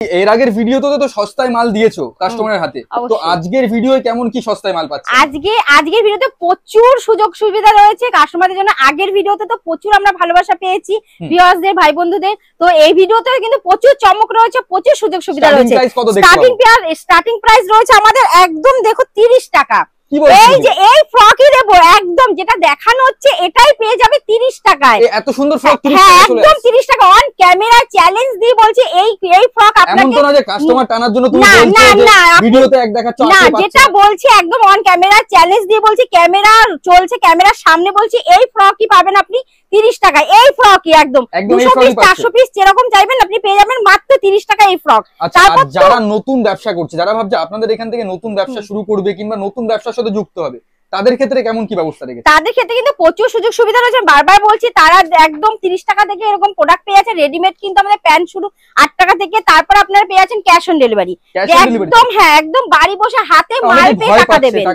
এর আগের ভিডিওতে তো সস্তায় মাল দিয়েছো কাস্টমারের হাতে, তো আজকের ভিডিওয়ে কেমন কি সস্তায় মাল পাচ্ছি? আজকের ভিডিওতে প্রচুর সুযোগ সুবিধা রয়েছে কাস্টমারদের জন্য। আগের ভিডিওতে তো প্রচুর আমরা ভালোবাসা পেয়েছি ভিউয়ার্সদের, ভাই বন্ধুদের। তো এই ভিডিওতে কিন্তু প্রচুর চমক রয়েছে, প্রচুর সুযোগ সুবিধা রয়েছে। স্টার্টিং প্রাইস রয়েছে আমাদের একদম দেখো 30 টাকা। এই যে এই ফ্রকই দেবো একদম, যেটা দেখানো হচ্ছে এটাই পেয়ে যাবে 30 টাকায়। এত সুন্দর ফ্রক 30 টাকা, একদম 30 টাকা অন ক্যামেরা চ্যালেঞ্জ দিয়ে বলছি। এই ফ্রক আপনাকে এমন তো না যে কাস্টমার টানার জন্য তুমি বলছো যে ভিডিওতে এক দেখাচ্ছ, না যেটা বলছি একদম অন ক্যামেরা চ্যালেঞ্জ দিয়ে বলছি। ক্যামেরা চলছে, ক্যামেরার সামনে বলছি এই ফ্রকই পাবেন আপনি 30 টাকায়। এই ফ্রকই একদম 200 পিস 400 পিস যেরকম চাইবেন আপনি পেয়ে যাবেন মাত্র 30 টাকা এই ফ্রক। তারপর যারা নতুন ব্যবসা করছে, যারা ভাবছে আপনাদের এখান থেকে নতুন ব্যবসা শুরু করবে কিংবা নতুন ব্যবসার সাথে যুক্ত হবে, তাদের ক্ষেত্রে কেমন কি ব্যবস্থা রেখেছে? তাদের ক্ষেত্রে কিন্তু প্রচুর সুযোগ সুবিধা রয়েছে। বারবার বলছি তারা একদম 30 টাকা থেকে এরকম প্রোডাক্ট পেয়ে যাচ্ছে। রেডিমেড কিন্তু আমাদের প্যান্ট শুরু 8 টাকা থেকে, তারপর আপনারা পেয়ে যাচ্ছেন ক্যাশ অন ডেলিভারি। একদম হ্যাঁ, একদম বাড়ি বসে হাতে মাল পেয়ে টাকা দেবেন,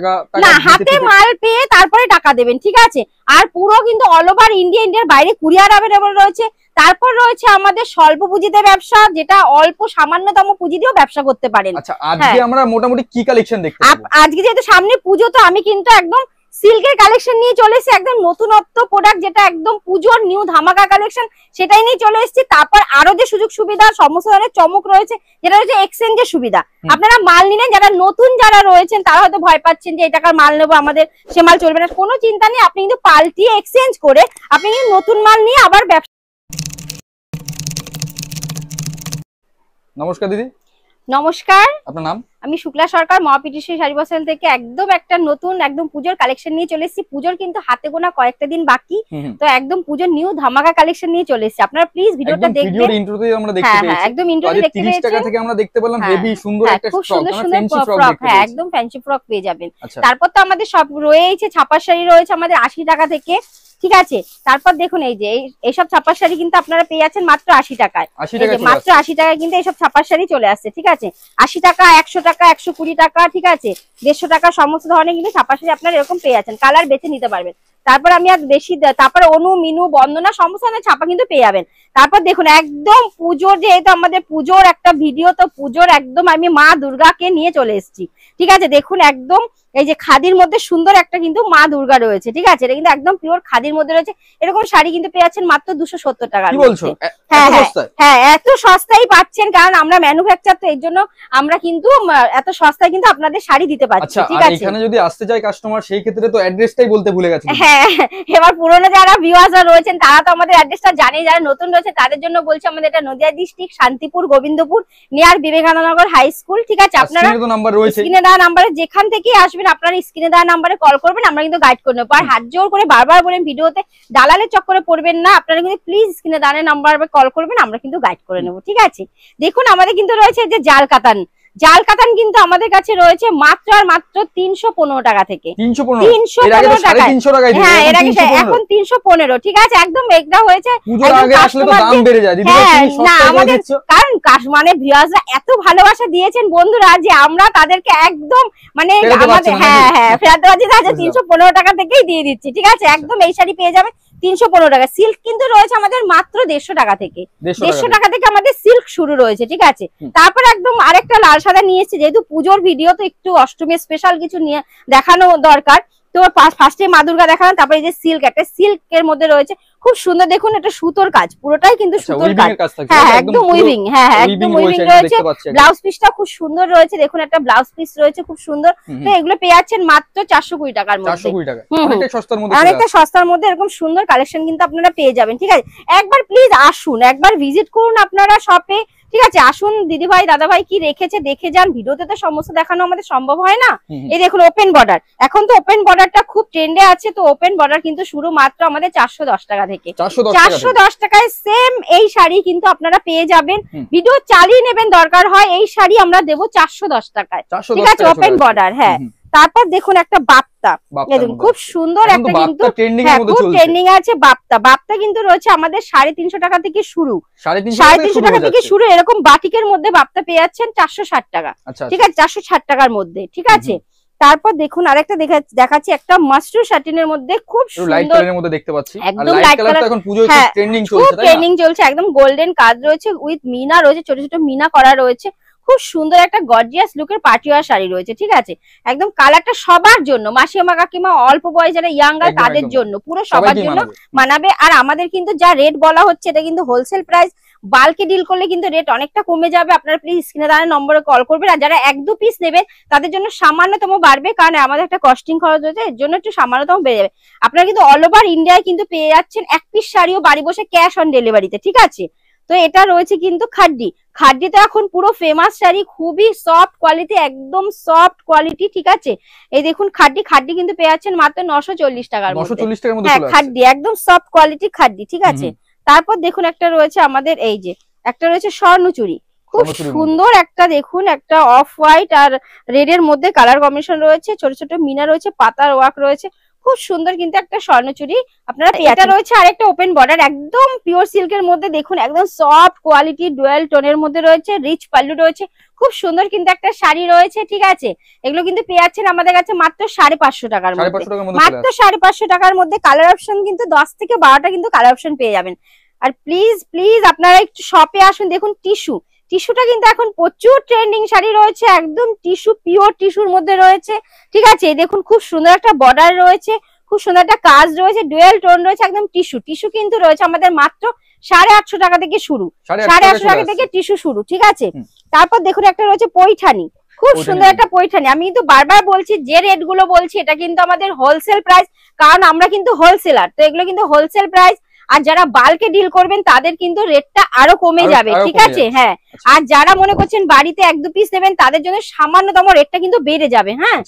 না হাতে মাল পেয়ে তারপরে টাকা দেবেন, ঠিক আছে? আর পুরো কিন্তু অল ওভার ইন্ডিয়ার বাইরে কুরিয়ার অ্যাভেলেবল রয়েছে। তারপর রয়েছে আমাদের স্বল্প পুঁজিতে ব্যবসা, যেটা অল্প সামান্যতম পুঁজি দিয়েও ব্যবসা করতে পারেন। আচ্ছা, আজকে আমরা মোটামুটি কি কালেকশন দেখতে পাবো? আজকে যেহেতু সামনে পুজো, তো আমি কিন্তু একদম সিল্কের কালেকশন নিয়ে চলে এসেছি, একদম নতুনত্ব প্রোডাক্ট, যেটা একদম পুজোর নিউ ধামাকা কালেকশন, সেটাই নিয়ে চলে এসেছি। তারপর আরো যে সুযোগ সুবিধা, সমস্ত ধরনের চমক রয়েছে, যেটা হচ্ছে এক্সচেঞ্জের সুবিধা। আপনারা মাল নিলেন, যারা নতুন যারা রয়েছেন তারা হয়তো ভয় পাচ্ছেন যে এই টাকার মাল নেবো, আমাদের সে মাল চলবে না, কোনো চিন্তা নেই। আপনি কিন্তু পাল্টিয়ে এক্সচেঞ্জ করে আপনি কিন্তু নতুন মাল নিয়ে আবার ব্যবসা। নমস্কার দিদি। নমস্কার, আপনার নাম? আমি শুক্লা সরকার, মহাপিটিসি শাড়ি বসাল থেকে একদম একটা নতুন একদম পুজোর কালেকশন নিয়ে চলে এসেছি। পুজোর কিন্তু হাতে গোনা কয়েকটা দিন বাকি, তো একদম পুজোর নিউ ধামাকা কালেকশন নিয়ে চলে এসেছি। আপনারা প্লিজ ভিডিওটা দেখবেন। ভিডিওর ইন্ট্রোতেই আমরা দেখতে পেয়েছি। হ্যাঁ, একদম ইন্ট্রোতে দেখতে পেয়েছি। 30 টাকা থেকে আমরা দেখতে পেলাম হেভি সুন্দর একটা খুব ফ্রক, সুন্দর সুন্দর ফ্রক। হ্যাঁ, একদম ফ্যান্সি ফ্রক পেয়ে যাবেন। তারপর তো আমাদের সব রয়েছে, ছাপা শাড়ি রয়েছে আমাদের 80 টাকা থেকে, ঠিক আছে? তারপর দেখুন এই যে এইসব ছাপার শাড়ি কিন্তু আপনারা পেয়ে যাচ্ছেন মাত্র 80 টাকায়। মাত্র 80 টাকায় কিন্তু এইসব ছাপার শাড়ি চলে আসছে, ঠিক আছে? 80 টাকা, 100 টাকা, 120 টাকা, ঠিক আছে? 150 টাকা, সমস্ত ধরনের কিন্তু ছাপার শাড়ি আপনারা এরকম পেয়ে যাচ্ছেন, কালার বেছে নিতে পারবেন। তারপর আমি আর বেশি, তারপর অনু, মিনু, বন্দনা সমস্ত ধরনের ছাপা কিন্তু পেয়ে যাবেন। তারপর দেখুন একদম পুজোর, যেহেতু আমাদের পুজোর একটা ভিডিও, তো পুজোর একদম আমি মা দুর্গাকে নিয়ে চলে এসেছি, ঠিক আছে? দেখুন একদম এই যে খাদির মধ্যে সুন্দর একটা কিন্তু মা দুর্গা রয়েছে, ঠিক আছে? এটা কিন্তু একদম পিওর খাদির মধ্যে রয়েছে। এরকম শাড়ি কিন্তু পেয়ে যাচ্ছেন মাত্র 270 টাকা। কি বলছো? হ্যাঁ, এত সস্তায় পাচ্ছেন, কারণ আমরা ম্যানুফ্যাকচার, তো এর জন্য আমরা কিন্তু এত সস্তায় কিন্তু আপনাদের শাড়ি দিতে পারছি, ঠিক আছে? এখানে যদি আসতে চায় কাস্টমার, সেই ক্ষেত্রে তো অ্যাড্রেসটাই বলতে ভুলে গেছে। হ্যাঁ, এবার পুরনো যারা ভিউয়ার্সরা রয়েছেন তারা তো আমাদের অ্যাড্রেসটা জানে, যারা নতুন রয়েছে তাদের জন্য বলছি, আমাদের এটা Nadia district, Shantipur Gobindapur, near Vivekanandanagar high school, ঠিক আছে? আপনারা স্ক্রিনে দেওয়া নাম্বারে যেখান থেকে আসবেন, আপনারা স্ক্রিনে দেওয়া নাম্বারে কল করবেন, আমরা কিন্তু গাইড করে নেবো। আর হাত জোর করে বারবার বলেন ভিডিওতে দালালের চক্করে পড়বেন না, আপনারা কিন্তু প্লিজ স্ক্রিনে দেওয়া নাম্বারে কল করবেন, আমরা কিন্তু গাইড করে নেবো, ঠিক আছে? দেখুন আমাদের কিন্তু রয়েছে যে জাল কাতান কিন্তু আমাদের কাছে রয়েছে মাত্র আর মাত্র 315 টাকা থেকে। 315 টাকা। হ্যাঁ, এর আগে এখন 315, ঠিক আছে? একদম মেঘনা হয়েছে। না আমাদের, কারণ মানে ভিউয়ার্সরা এত ভালোবাসা দিয়েছেন বন্ধুরা, যে আমরা তাদেরকে একদম মানে আমাদের ফেরত দেওয়া যেতে আছে 315 টাকা থেকেই দিয়ে দিচ্ছি, ঠিক আছে? একদম এই শাড়ি পেয়ে যাবে 315 টাকা। সিল্ক কিন্তু রয়েছে আমাদের মাত্র 150 টাকা থেকে। 150 টাকা থেকে আমাদের সিল্ক শুরু রয়েছে, ঠিক আছে? তারপর একদম আরেকটা লাল সাদা নিয়ে এসেছি, যেহেতু পুজোর ভিডিও, তো একটু অষ্টমী স্পেশাল কিছু নিয়ে দেখানো দরকার। তো ফার্স্টে মা দুর্গা দেখালাম, তারপরে এই যে সিল্ক, একটা সিল্কের মধ্যে রয়েছে খুব সুন্দর, দেখুন এটা সুতোর কাজ, পুরোটাই কিন্তু সুতোর কাজ। হ্যাঁ, একদম উইভিং। হ্যাঁ, একদম উইভিং রয়েছে। ব্লাউজ পিসটা খুব সুন্দর রয়েছে, দেখুন একটা ব্লাউজ পিস রয়েছে খুব সুন্দর। তো এগুলো পেয়ে যাচ্ছেন মাত্র 420 টাকার মধ্যে। অনেকটা সস্তার মধ্যে এরকম সুন্দর কালেকশন কিন্তু আপনারা পেয়ে যাবেন, ঠিক আছে? একবার প্লিজ আসুন, একবার ভিজিট করুন আপনারা শপে, ঠিক আছে? আসুন দিদি ভাই, দাদা ভাই কি রেখেছে দেখে যান। ভিডিওতে তো সমস্ত দেখানো আমাদের সম্ভব হয় না। এই দেখুন ওপেন বর্ডার, এখন তো ওপেন বর্ডারটা খুব ট্রেন্ডে আছে, তো ওপেন বর্ডার কিন্তু শুরু মাত্র আমাদের 410 টাকা থেকে। 410 টাকায় সেম এই শাড়ি কিন্তু আপনারা পেয়ে যাবেন। ভিডিও চালিয়ে নেবেন দরকার হয়, এই শাড়ি আমরা দেবো 410 টাকায়, ঠিক আছে? Open border. হ্যাঁ, তারপর দেখুন একটা বাপ্তা, খুব সুন্দর একটা কিন্তু খুব ট্রেন্ডিং আছে বাপ্তা কিন্তু রয়েছে আমাদের 350 টাকা থেকে শুরু। 350 টাকা থেকে শুরু, এরকম বাটিকের মধ্যে বাপ্তা পেয়ে যাচ্ছেন 460 টাকা, ঠিক আছে? 460 টাকার মধ্যে, ঠিক আছে? তারপর দেখুন আরেকটা দেখাচ্ছি, একটা মাস্টার শাটিনের মধ্যে খুব লাইট সুন্দর, কালারের মধ্যে দেখতে পাচ্ছি, আর একদম লাইট লাইট কালার কালার, তো এখন পুজোয় হ্যাঁ ট্রেন্ডিং খুব চলছে, তাই না? ট্রেন্ডিং চলছে, একদম গোল্ডেন কাজ রয়েছে উইথ মিনা রয়েছে, ছোট ছোট মিনা করা রয়েছে, খুব সুন্দর একটা গর্জিয়াস লুকের পাটিওয়ার শাড়ি রয়েছে, ঠিক আছে? একদম কালারটা সবার জন্য, মাসিমা কাকিমা, অল্প বয়স যারা ইয়াং গার্ল একদম, তাদের একদম। জন্য, পুরো সবার সবাইকেই জন্য মানাবে। মানাবে। আর আমাদের কিন্তু যা রেট বলা হচ্ছে এটা কিন্তু হোলসেল প্রাইস, বাল্কে ডিল করলে কিন্তু রেট অনেকটা কমে যাবে। আপনারা প্লিজ স্ক্রিনে দেওয়া নম্বরে কল করবেন, আর যারা 1-2 পিস নেবেন তাদের জন্য সামান্যতম বাড়বে, কারণ আমাদের একটা কস্টিং খরচ হচ্ছে, এর জন্য একটু সামান্যতম বেড়ে যাবে। আপনারা কিন্তু অল ওভার ইন্ডিয়ায় কিন্তু পেয়ে যাচ্ছেন 1 পিস শাড়িও বাড়ি বসে ক্যাশ অন ডেলিভারিতে, ঠিক আছে? তো এটা রয়েছে কিন্তু খাড্ডি, খাড্ডি তো এখন পুরো ফেমাস শাড়ি, খুবই সফট কোয়ালিটি, একদম সফট কোয়ালিটি, ঠিক আছে? এই দেখুন খাড্ডি, খাড্ডি কিন্তু পেয়ে যাচ্ছেন মাত্র 940 টাকার মধ্যে, 940 টাকার মধ্যে হ্যাঁ চলে আসছে। খাড্ডি একদম সফট কোয়ালিটি খাড্ডি, ঠিক আছে? তারপর দেখুন একটা রয়েছে আমাদের এই যে একটা রয়েছে স্বর্ণচুরি, খুব স্বর্ণচুরির সুন্দর একটা, দেখুন একটা অফ হোয়াইট আর রেড এর মধ্যে কালার কম্বিনেশন রয়েছে, ছোট ছোট মিনা রয়েছে, পাতার ওয়ার্ক রয়েছে, খুব সুন্দর কিন্তু একটা স্বর্ণচুরি আপনারা পেয়ে যাচ্ছেন। এটা রয়েছে আরেকটা ওপেন বর্ডার, একদম পিওর সিল্কের মধ্যে, দেখুন একদম সফট কোয়ালিটি ডুয়াল টোনের মধ্যে রয়েছে, রিচ পাল্লু রয়েছে, খুব সুন্দর কিন্তু একটা শাড়ি রয়েছে, ঠিক আছে? এগুলো কিন্তু পেয়ে যাচ্ছেন আমাদের কাছে মাত্র 550 টাকার মধ্যে, 550 টাকার মধ্যে মাত্র 550 টাকার মধ্যে। কালার অপশন কিন্তু 10 থেকে 12টা কিন্তু কালার অপশন পেয়ে যাবেন। আর প্লিজ প্লিজ আপনারা একটু শপে আসুন, দেখুন টিস্যু, টিস্যুটা কিন্তু এখন প্রচুর ট্রেন্ডিং শাড়ি রয়েছে, একদম টিস্যু, পিওর টিস্যুর মধ্যে রয়েছে, ঠিক আছে? দেখুন খুব সুন্দর একটা বর্ডার রয়েছে, খুব সুন্দর একটা কাজ রয়েছে, ডুয়েল টোন রয়েছে, একদম টিস্যু, টিস্যু কিন্তু রয়েছে আমাদের মাত্র 850 টাকা থেকে শুরু, 850 টাকা থেকে টিস্যু শুরু, ঠিক আছে? তারপর দেখুন একটা রয়েছে পৈঠানি, খুব সুন্দর একটা পৈঠানি। আমি কিন্তু বারবার বলছি যে রেট গুলো বলছি এটা কিন্তু আমাদের হোলসেল প্রাইস, কারণ আমরা কিন্তু হোলসেলার, তো এগুলো কিন্তু হোলসেল প্রাইস। আর যারা বাল্কে ডিল করবেন তাদের কিন্তু রেটটা আরো কমে যাবে, ঠিক আছে? হ্যাঁ, আর যারা মনে করছেন বাড়িতে 1-2 পিস নেবেন তাদের জন্য সামান্যতম রেটটা কিন্তু বেড়ে যাবে। হ্যাঁ,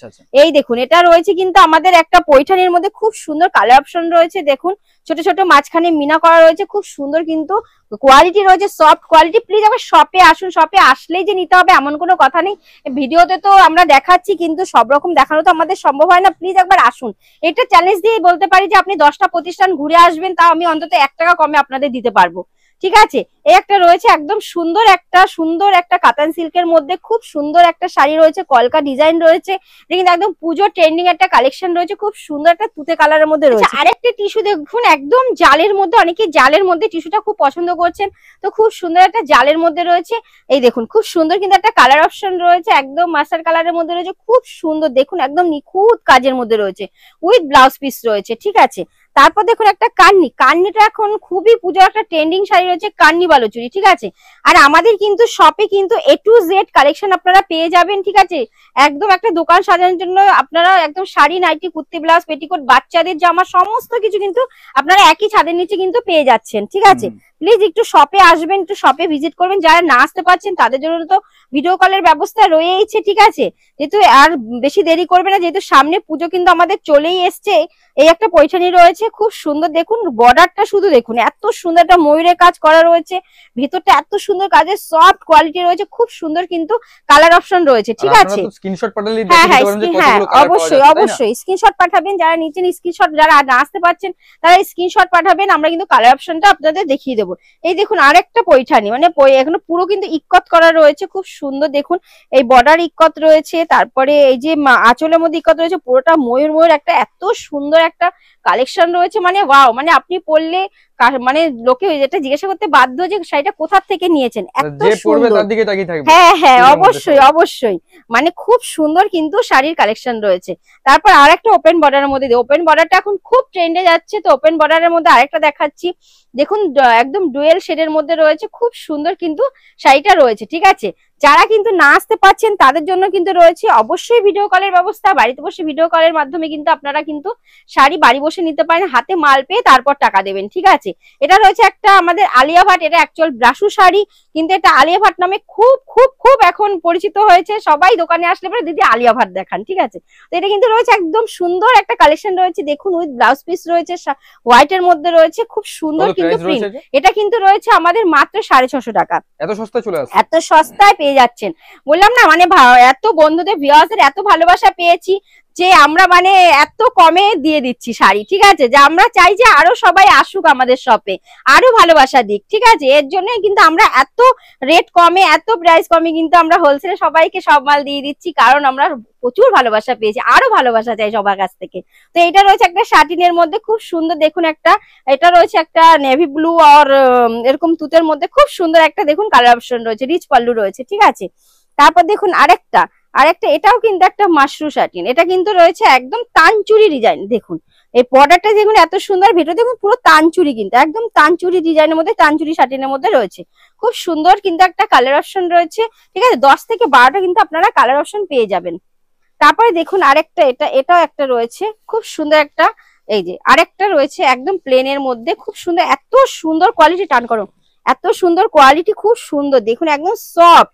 এই দেখুন এটা রয়েছে কিন্তু আমাদের একটা পৈঠানির মধ্যে খুব সুন্দর কালার অপশন রয়েছে, দেখুন ছোট ছোট মাঝখানে মিনা করা রয়েছে, খুব সুন্দর কিন্তু কোয়ালিটি রয়েছে, সফট কোয়ালিটি। প্লিজ আবার শপে আসুন, শপে আসলেই যে নিতে হবে এমন কোনো কথা নেই। ভিডিওতে তো আমরা দেখাচ্ছি কিন্তু সব রকম দেখানো তো আমাদের সম্ভব হয় না, প্লিজ একবার আসুন। এটা চ্যালেঞ্জ দিয়ে বলতে পারি যে আপনি 10টা প্রতিষ্ঠান ঘুরে আসবেন, তাও আমি অন্তত 1 টাকা কমে আপনাদের দিতে পারবো, ঠিক আছে? এই একটা রয়েছে একদম সুন্দর একটা কাতান সিল্কের মধ্যে খুব সুন্দর একটা শাড়ি রয়েছে, কলকা ডিজাইন রয়েছে, এটা কিন্তু একদম পুজো ট্রেন্ডিং একটা কালেকশন রয়েছে, খুব সুন্দর একটা তুতে কালারের মধ্যে রয়েছে। আরেকটা টিস্যু দেখুন একদম জালের মধ্যে, অনেকে জালের মধ্যে টিস্যুটা খুব পছন্দ করছেন, তো খুব সুন্দর একটা জালের মধ্যে রয়েছে। এই দেখুন খুব সুন্দর কিন্তু একটা কালার অপশন রয়েছে, একদম মাস্টার কালারের মধ্যে রয়েছে, খুব সুন্দর, দেখুন একদম নিখুঁত কাজের মধ্যে রয়েছে, উইথ ব্লাউজ পিস রয়েছে, ঠিক আছে? তারপর দেখুন একটা কান্নি, কান্নিটা এখন খুবই পুজোর একটা ট্রেন্ডিং শাড়ি রয়েছে, কান্নি বালুচুরি, ঠিক আছে? আর আমাদের কিন্তু শপে কিন্তু A to Z কালেকশন আপনারা পেয়ে যাবেন, ঠিক আছে? একদম একটা দোকান সাজানোর জন্য আপনারা একদম sari, nightie, kurti, blouse, petticoat, বাচ্চাদের জামা, সমস্ত কিছু কিন্তু আপনারা একই ছাদের নিচে কিন্তু পেয়ে যাচ্ছেন, ঠিক আছে? প্লিজ একটু শপে আসবেন, একটু শপে ভিজিট করবেন। যারা না আসতে পারছেন তাদের জন্য তো ভিডিও কলের ব্যবস্থা রয়েছে, ঠিক আছে? যেহেতু আর বেশি দেরি করবে না, যেহেতু সামনে পুজো কিন্তু আমাদের চলেই এসছে। এই একটা পৈঠানি রয়েছে খুব সুন্দর, দেখুন বর্ডারটা শুধু দেখুন, এত সুন্দর একটা ময়ূরের কাজ করা রয়েছে, ভিতরটা এত সুন্দর কাজের সফট কোয়ালিটি রয়েছে, খুব সুন্দর কিন্তু কালার অপশন রয়েছে, ঠিক আছে? স্ক্রিনশট পাঠালে হ্যাঁ অবশ্যই অবশ্যই স্ক্রিনশট পাঠাবেন, যারা নিচেন স্ক্রিনশট, যারা না আসতে পারছেন তারা স্ক্রিনশট পাঠাবেন, আমরা কিন্তু কালার অপশনটা আপনাদের দেখিয়ে দেবো। এই দেখুন আরেকটা পৈঠানি, মানে এখানে পুরো কিন্তু ইক্কত করা রয়েছে, খুব সুন্দর, দেখুন এই বর্ডার ইক্কত রয়েছে, তারপরে এই যে আঁচলের মধ্যে ইক্কত রয়েছে, পুরোটা ময়ূর একটা এত সুন্দর একটা কালেকশন রয়েছে, মানে ওয়াও, মানে আপনি পরলে মানে লোকে এটা জিজ্ঞাসা করতে বাধ্য যে শাড়িটা কোথা থেকে নিয়েছেন, এত সুন্দর। হ্যাঁ হ্যাঁ অবশ্যই অবশ্যই, মানে খুব সুন্দর কিন্তু শাড়ির কালেকশন রয়েছে। তারপর আরেকটা ওপেন বর্ডারের মধ্যে, ওপেন বর্ডারটা এখন খুব ট্রেন্ডে যাচ্ছে, তো ওপেন বর্ডারের মধ্যে আরেকটা দেখাচ্ছি, দেখুন একদম ডুয়েল শেডের মধ্যে রয়েছে, খুব সুন্দর কিন্তু শাড়িটা রয়েছে, ঠিক আছে? যারা কিন্তু না আসতে পারছেন তাদের জন্য কিন্তু রয়েছে অবশ্যই ভিডিও কলের ব্যবস্থা, বাড়িতে বসে ভিডিও কলের মাধ্যমে কিন্তু আপনারা কিন্তু শাড়ি বাড়ি বসে নিতে পারেন, হাতে মাল পেয়ে তারপর টাকা দেবেন, ঠিক আছে? এটা রয়েছে একটা আমাদের আলিয়া ভাট, এটা অ্যাকচুয়াল ব্রাশু শাড়ি, কিন্তু এটা আলিয়া ভাট নামে খুব খুব খুব এখন পরিচিত হয়েছে, সবাই দোকানে আসলে পরে দিদি আলিয়া ভাট দেখান, ঠিক আছে? তো এটা কিন্তু রয়েছে একদম সুন্দর একটা কালেকশন রয়েছে, দেখুন উইথ ব্লাউজ পিস রয়েছে, হোয়াইট এর মধ্যে রয়েছে, খুব সুন্দর কিন্তু প্রিন্ট। এটা কিন্তু রয়েছে আমাদের মাত্র 650 টাকা। এত সস্তায় চলে আসছে, এত সস্তায় পেয়ে যাচ্ছেন, বললাম না, মানে এত বন্ধুদের ভিউয়ার্সদের এত ভালোবাসা পেয়েছি, যে আমরা মানে এত কমে দিয়ে দিচ্ছি শাড়ি, ঠিক আছে, যে আমরা চাই যে আরো সবাই আসুক আমাদের শপে, আরো ভালোবাসা দিক, ঠিক আছে। এর জন্যই কিন্তু আমরা এত রেট কমে, এত প্রাইস কমে কিন্তু আমরা হোলসেলে সবাইকে সব মাল দিয়ে দিচ্ছি, কারণ আমরা প্রচুর ভালোবাসা পেয়েছি, আরো ভালোবাসা চাই সবার কাছ থেকে। তো এটা রয়েছে একটা শাটিনের মধ্যে খুব সুন্দর, দেখুন একটা, এটা রয়েছে একটা নেভি ব্লু আর এরকম তুতের মধ্যে খুব সুন্দর একটা দেখুন কালার অপশন রয়েছে, রিচ পাল্লু রয়েছে, ঠিক আছে। তারপর দেখুন আরেকটা, এটাও কিন্তু একটা মাশরু শাটিন, এটা কিন্তু রয়েছে একদম তানচুরি ডিজাইন, দেখুন এই বর্ডারটা দেখুন এত সুন্দর, ভিতরে দেখুন পুরো তানচুরি, কিন্তু একদম তানচুরি ডিজাইনের মধ্যে, তানচুরি শাটিনের মধ্যে রয়েছে, খুব সুন্দর কিন্তু একটা কালার অপশন রয়েছে, ঠিক আছে। 10 থেকে 12টা কিন্তু আপনারা কালার অপশন পেয়ে যাবেন। তারপরে দেখুন আরেকটা, এটাও একটা রয়েছে খুব সুন্দর একটা, এই যে আরেকটা রয়েছে একদম প্লেনের মধ্যে খুব সুন্দর, এত সুন্দর কোয়ালিটি, টান করো, এত সুন্দর কোয়ালিটি, খুব সুন্দর দেখুন, একদম সফট,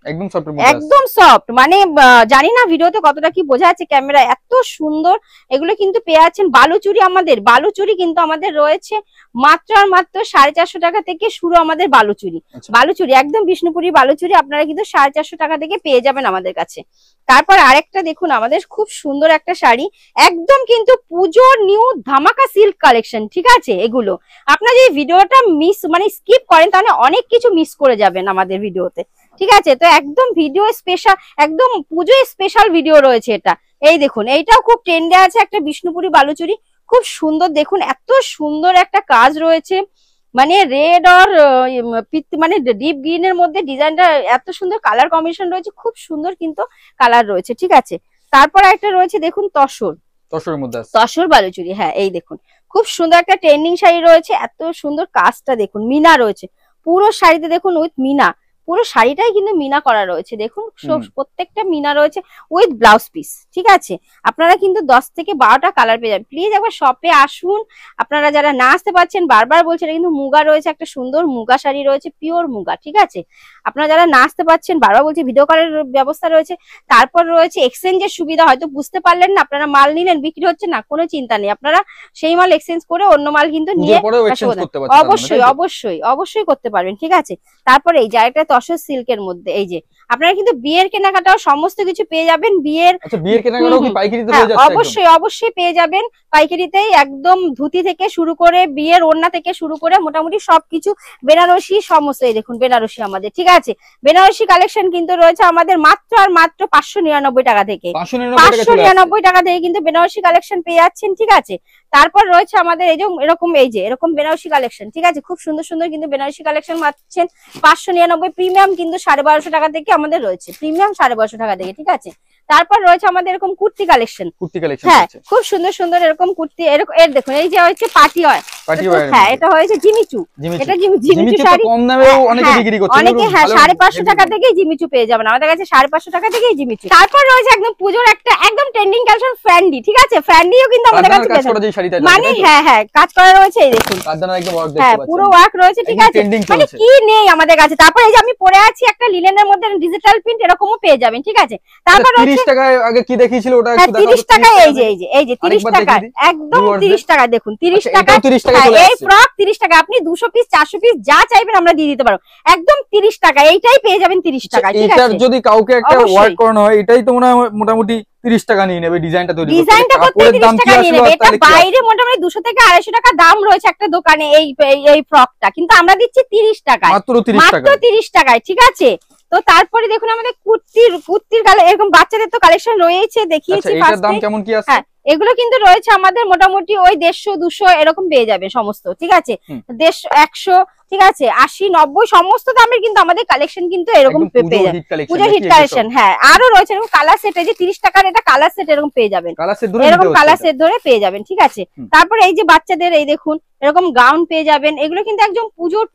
একদম সফট, মানে জানি না ভিডিওতে কতটা কি বোঝা যাচ্ছে ক্যামেরা, এত সুন্দর। এগুলো কিন্তু পেয়ে যাচ্ছেন বালুচুরি, আমাদের বালুচুরি কিন্তু আমাদের রয়েছে মাত্র আর মাত্র 450 টাকা থেকে শুরু আমাদের বালুচুরি। বালুচুরি একদম বিষ্ণুপুরি বালুচুরি আপনারা কিন্তু 450 টাকা থেকে পেয়ে যাবেন আমাদের কাছে। তারপর আরেকটা দেখুন আমাদের খুব সুন্দর একটা শাড়ি, একদম কিন্তু পুজোর নিউ ধামাকা সিল্ক কালেকশন, ঠিক আছে। এগুলো আপনারা যদি ভিডিওটা মানে স্কিপ করেন তাহলে অনেক কিছু মিস করে যাবেন আমাদের ভিডিওতে, ঠিক আছে। তো একদম ভিডিও স্পেশাল, একদম পুজো স্পেশাল ভিডিও রয়েছে এটা। এই দেখুন এইটাও খুব ট্রেন্ডে আছে, একটা বিষ্ণুপুরি বালুচুরি, খুব সুন্দর দেখুন, এত সুন্দর একটা কাজ রয়েছে, মানে রেড আর মানে ডিপ গ্রিন এর মধ্যে ডিজাইনটা এত সুন্দর, কালার কম্বিনেশন রয়েছে, খুব সুন্দর কিন্তু কালার রয়েছে, ঠিক আছে। তারপর একটা রয়েছে দেখুন তসর বালুচুরি, হ্যাঁ এই দেখুন খুব সুন্দর একটা ট্রেন্ডিং শাড়ি রয়েছে, এত সুন্দর কাজটা দেখুন, মিনা রয়েছে পুরো শাড়িতে, দেখুন উইথ মিনা, পুরো শাড়িটাই কিন্তু মিনা করা রয়েছে, দেখুন প্রত্যেকটা মিনা রয়েছে উইথ ব্লাউজ পিস, ঠিক আছে। আপনারা কিন্তু 10 থেকে 12টা কালার পেয়ে যাবেন, প্লিজ একবার শপে আসুন। আপনারা যারা না আসতে পারছেন, বারবার বলছেন, এটা কিন্তু মুগা রয়েছে, একটা সুন্দর মুগা শাড়ি রয়েছে, পিওর মুগা, ঠিক আছে। আপনারা যারা না আসতে পারছেন, বারবার বলছি ভিডিও কলের ব্যবস্থা রয়েছে। তারপর রয়েছে এক্সচেঞ্জের সুবিধা, হয়তো বুঝতে পারলেন না, আপনারা মাল নিলেন বিক্রি হচ্ছে না, কোনো চিন্তা নেই, আপনারা সেই মাল এক্সচেঞ্জ করে অন্য মাল কিন্তু নিয়ে অবশ্যই অবশ্যই অবশ্যই করতে পারবেন, ঠিক আছে। তারপরে এই যে একটা তসর সিল্কের মধ্যে, এই যে আপনারা কিন্তু বিয়ের কেনাকাটাও সমস্ত কিছু পেয়ে যাবেন, বিয়ের কেনাকাটাও কি পাইকারিতে হয়ে যাচ্ছে? অবশ্যই অবশ্যই পেয়ে যাবেন পাইকারিতেই, একদম ধুতি থেকে শুরু করে বিয়ের ওড়না থেকে শুরু করে মোটামুটি সবকিছু, বেনারসি সমস্ত, এই দেখুন বেনারসি আমাদের, ঠিক আছে। বেনারসি কালেকশন কিন্তু রয়েছে আমাদের মাত্র আর মাত্র 599 টাকা থেকে, 599 টাকা থেকে কিন্তু বেনারসি কালেকশন পেয়ে যাচ্ছেন, ঠিক আছে। তারপর রয়েছে আমাদের এই যে এরকম বেনারসি কালেকশন, ঠিক আছে, খুব সুন্দর সুন্দর কিন্তু বেনারসি কালেকশন পাচ্ছেন 599, প্রিমিয়াম কিন্তু 1250 টাকা থেকে আমাদের রয়েছে, প্রিমিয়াম 1250 টাকা থেকে, ঠিক আছে। তারপর রয়েছে আমাদের এরকম কুর্তি কালেকশন, হ্যাঁ খুব সুন্দর সুন্দর এরকম কুর্তি, এরকম এর দেখুন এই যে হচ্ছে পার্টি ওয়্যার, হ্যাঁ এটা হয়েছে জিমিচু, এটা জিমিচু শাড়ি কম দামেও অনেকে বিক্রি করছে, অনেকে হ্যাঁ 550 টাকা থেকেই জিমিচু পেয়ে যাবেন আমাদের কাছে, 550 টাকা থেকেই জিমিচু। তারপর রয়েছে একদম পুজোর একটা একদম ট্রেন্ডিং কালেকশন ফ্যান্ডি, ঠিক আছে, ফ্যান্ডিও কিন্তু আমাদের কাছে পেয়ে যাবেন, মানে হ্যাঁ কাজ করা রয়েছে, এই দেখুন হ্যাঁ পুরো ওয়ার্ক রয়েছে, ঠিক আছে, মানে কি নেই আমাদের কাছে। তারপর এই যে আমি পরে আছি একটা লিনেনের মধ্যে ডিজিটাল প্রিন্ট, এরকমও পেয়ে যাবেন, ঠিক আছে। তারপর 30 টাকায় আগে কি দেখিয়েছিল ওটা একটু দেখাও, 30 টাকা, এই যে 30 টাকা, একদম 30 টাকা, দেখুন 30 টাকা, এই ফ্রক 30 টাকা, আপনি 200 পিস 400 পিস যা চাইবেন আমরা দিয়ে দিতে পারবো, একদম 30 টাকা, এইটাই পেয়ে যাবেন 30 টাকা, ঠিক আছে। যদি কাউকে একটা ওয়ার্ক করানো হয়, এটাই তো মোটামুটি 30 টাকা নিয়ে নেবে, ডিজাইনটা তৈরি করতে, ডিজাইনটা করতে 30 টাকা নিয়ে নেবে, এটা বাইরে মোটামুটি 200 থেকে 250 টাকা দাম রয়েছে একটা দোকানে এই ফ্রকটা, কিন্তু আমরা দিচ্ছি 30 টাকায়, মাত্র 30 টাকায়, ঠিক আছে। তো তারপরে দেখুন আমাদের কুর্তির এরকম বাচ্চাদের তো কালেকশন রয়েছে, দেখিয়েছি ফার্স্টে, দাম কেমন কি আছে, হ্যাঁ এগুলো কিন্তু রয়েছে আমাদের মোটামুটি ওই 150 200 এরকম পেয়ে যাবে সমস্ত, ঠিক আছে, 150 100, ঠিক আছে, 80 90 সমস্ত দামের কিন্তু আমাদের কালেকশন কিন্তু এরকম পেয়ে যাবেন, পুজোর হিট কালেকশন, হ্যাঁ আরো রয়েছে এরকম কালার সেট, এই যে 30 টাকার এটা কালার সেট এরকম পেয়ে যাবেন, এরকম কালার সেট ধরে পেয়ে যাবেন, ঠিক আছে। তারপর এই যে বাচ্চাদের এই দেখুন এরকম গাউন পেয়ে যাবেন, এগুলো কিন্তু একদম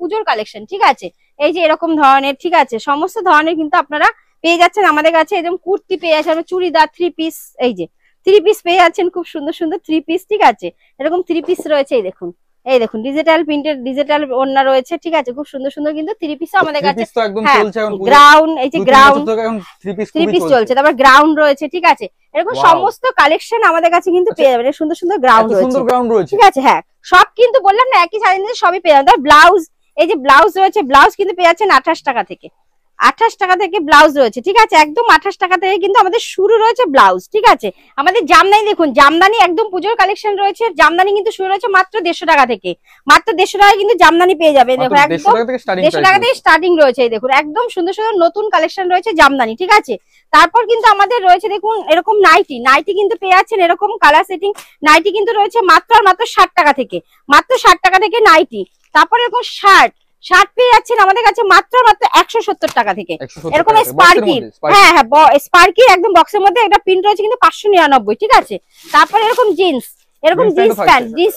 পুজোর কালেকশন, ঠিক আছে, এই যে এরকম ধরনের, ঠিক আছে, সমস্ত ধরনের কিন্তু আপনারা পেয়ে যাচ্ছেন আমাদের কাছে। এরকম কুর্তি পেয়ে যাচ্ছেন, চুড়িদার 3 পিস, এই যে 3 পিস পেয়ে যাচ্ছেন, খুব সুন্দর সুন্দর 3 পিস, ঠিক আছে, এরকম 3 পিস রয়েছে, এই দেখুন ডিজিটাল প্রিন্টের ডিজিটাল ওড়না রয়েছে, ঠিক আছে, খুব সুন্দর সুন্দর কিন্তু 3 পিস আমাদের কাছে, গ্রাউন্ড, এই যে গ্রাউন্ড 3 পিস চলছে, তারপর গ্রাউন্ড রয়েছে, ঠিক আছে, এরকম সমস্ত কালেকশন আমাদের কাছে কিন্তু পেয়ে যাবেন, সুন্দর সুন্দর গ্রাউন্ড রয়েছে, ঠিক আছে, হ্যাঁ সব কিন্তু বললাম না একই শাড়ির মধ্যে সবই পেয়ে যাবেন। ব্লাউজ, এই যে ব্লাউজ রয়েছে, ব্লাউজ কিন্তু পেয়ে যাচ্ছেন 28 টাকা থেকে, 28 টাকা থেকে ব্লাউজ রয়েছে, ঠিক আছে, একদম 28 টাকা থেকে কিন্তু আমাদের শুরু রয়েছে ব্লাউজ, ঠিক আছে। আমাদের জামদানি দেখুন, জামদানি একদম পুজোর কালেকশন রয়েছে, জামদানি কিন্তু শুরু রয়েছে মাত্র 150 টাকা থেকে, মাত্র 150 টাকায় কিন্তু জামদানি পেয়ে যাবে। দেখো একদম 150 টাকা থেকে স্টার্টিং রয়েছে, এই দেখুন একদম সুন্দর সুন্দর নতুন কালেকশন রয়েছে জামদানি, ঠিক আছে। তারপর কিন্তু আমাদের রয়েছে দেখুন এরকম নাইটি, নাইটি কিন্তু পেয়ে যাচ্ছেন এরকম কালার সেটিং নাইটি কিন্তু রয়েছে মাত্র আর মাত্র 60 টাকা থেকে, মাত্র 60 টাকা থেকে নাইটি। তারপর এরকম শার্ট, শার্ট পেয়ে যাচ্ছেন আমাদের কাছে মাত্র মাত্র 170 টাকা থেকে, এরকম স্পার্কির, হ্যাঁ হ্যাঁ স্পার্কির একদম বক্সের মধ্যে একটা প্রিন্ট রয়েছে কিন্তু 599, ঠিক আছে। তারপর এরকম জিন্স, এরকম জিন্স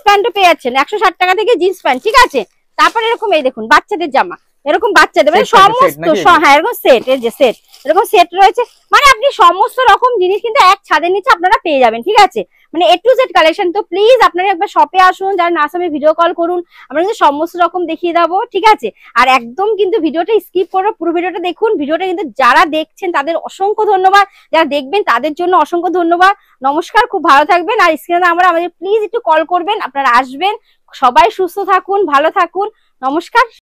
প্যান্টও পেয়ে যাচ্ছেন 160 টাকা থেকে জিন্স প্যান্ট, ঠিক আছে। তারপর এরকম এই দেখুন বাচ্চাদের জামা, এরকম বাচ্চাদের মানে সমস্ত, হ্যাঁ এরকম সেট, এর যে সেট এরকম সেট রয়েছে, মানে আপনি সমস্ত রকম জিনিস কিন্তু এক ছাদের নিচে আপনারা পেয়ে যাবেন, ঠিক আছে, মানে A to Z কালেকশন। তো প্লিজ আপনারা একবার শপে আসুন, যারা না আসবে ভিডিও কল করুন, আমরা কিন্তু সমস্ত রকম দেখিয়ে দেবো, ঠিক আছে। আর একদম কিন্তু ভিডিওটা স্কিপ করো, পুরো ভিডিওটা দেখুন, ভিডিওটা কিন্তু যারা দেখছেন তাদের অসংখ্য ধন্যবাদ, যারা দেখবেন তাদের জন্য অসংখ্য ধন্যবাদ। নমস্কার, খুব ভালো থাকবেন, আর স্ক্রিনে আমাদের প্লিজ একটু কল করবেন, আপনারা আসবেন, সবাই সুস্থ থাকুন, ভালো থাকুন, নমস্কার।